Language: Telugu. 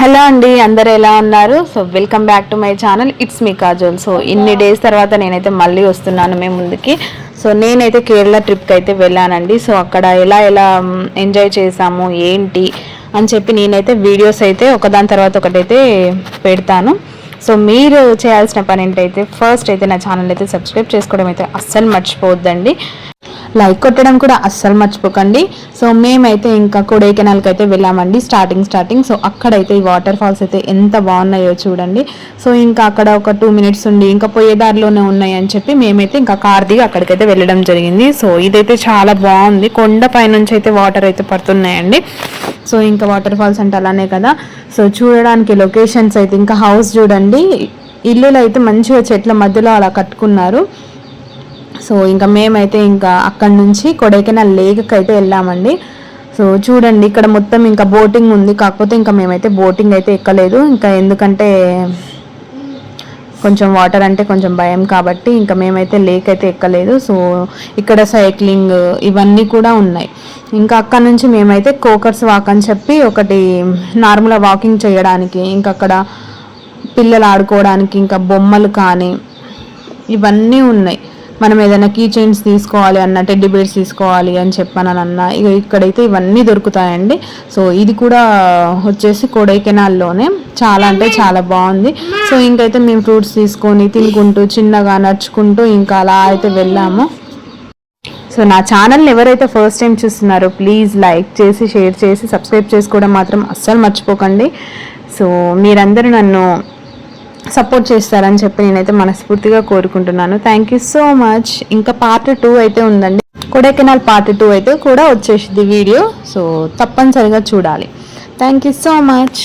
హలో అండి, అందరు ఎలా ఉన్నారు? So welcome back to my channel, it's me Kajol. So ఇన్ని డేస్ తర్వాత నేనైతే మళ్ళీ వస్తున్నాను మీ ముందుకి. సో నేనైతే కేరళ ట్రిప్కి అయితే వెళ్ళానండి. సో అక్కడ ఎలా ఎలా ఎంజాయ్ చేసాము ఏంటి అని చెప్పి నేనైతే వీడియోస్ అయితే ఒకదాని తర్వాత ఒకటైతే పెడతాను. సో మీరు చేయాల్సిన పని ఏంటైతే ఫస్ట్ అయితే నా ఛానల్ అయితే సబ్స్క్రైబ్ చేసుకోవడం అయితే అస్సలు మర్చిపోవద్దండి. లైక్ కొట్టడం కూడా అస్సలు మర్చిపోకండి. సో మేమైతే ఇంకా కొడైకెనాల్కి అయితే వెళ్ళామండి స్టార్టింగ్. సో అక్కడైతే ఈ వాటర్ ఫాల్స్ అయితే ఎంత బాగున్నాయో చూడండి. సో ఇంకా అక్కడ ఒక 2 minutes ఉండి ఇంకా పోయే దారిలోనే ఉన్నాయి అని చెప్పి మేమైతే ఇంకా కార్ దిగి అక్కడికైతే వెళ్ళడం జరిగింది. సో ఇదైతే చాలా బాగుంది, కొండ పైనుంచి అయితే వాటర్ అయితే పడుతున్నాయండి. సో ఇంకా వాటర్ ఫాల్స్ అంటే అలానే కదా. సో చూడడానికి లొకేషన్స్ అయితే ఇంకా హౌస్ చూడండి, ఇల్లులు అయితే మంచిగా చెట్ల మధ్యలో అలా కట్టుకున్నారు. సో ఇంకా మేమైతే ఇంకా అక్కడి నుంచి కొడైకెనాల్ లేక్కి అయితే వెళ్ళామండి. సో చూడండి ఇక్కడ మొత్తం ఇంకా బోటింగ్ ఉంది, కాకపోతే ఇంకా మేమైతే బోటింగ్ అయితే ఎక్కలేదు, ఇంకా ఎందుకంటే కొంచెం వాటర్ అంటే కొంచెం భయం కాబట్టి ఇంకా మేమైతే లేక్ అయితే ఎక్కలేదు. సో ఇక్కడ సైక్లింగ్ ఇవన్నీ కూడా ఉన్నాయి. ఇంకా అక్కడ నుంచి మేమైతే కోకర్స్ వాక్ అని చెప్పి ఒకటి నార్మల్గా వాకింగ్ చేయడానికి, ఇంకా అక్కడ పిల్లలు ఆడుకోవడానికి ఇంకా బొమ్మలు కానీ ఇవన్నీ ఉన్నాయి. మనం ఏదైనా కీ చైన్స్ తీసుకోవాలి అన్న, టెడ్డీ బేర్స్ తీసుకోవాలి అని చెప్పానన్నా ఇక ఇక్కడైతే ఇవన్నీ దొరుకుతాయండి. సో ఇది కూడా వచ్చేసి కొడైకెనాల్లోనే, చాలా అంటే చాలా బాగుంది. సో ఇంకైతే మేము ఫ్రూట్స్ తీసుకొని తినుకుంటూ చిన్నగా నడుచుకుంటూ ఇంకా అలా అయితే వెళ్ళాము. సో నా ఛానల్ని ఎవరైతే ఫస్ట్ టైం చూస్తున్నారో ప్లీజ్ లైక్ చేసి షేర్ చేసి సబ్స్క్రైబ్ చేసుకోవడం మాత్రం అస్సలు మర్చిపోకండి. సో మీరందరూ నన్ను సపోర్ట్ చేస్తారని చెప్పి నేనైతే మనస్ఫూర్తిగా కోరుకుంటున్నాను. Thank you so much. ఇంకా పార్ట్ 2 అయితే ఉందండి, కొడైకెనాల్ పార్ట్ 2 అయితే కూడా వచ్చేసింది వీడియో. సో తప్పనిసరిగా చూడాలి. Thank you so much.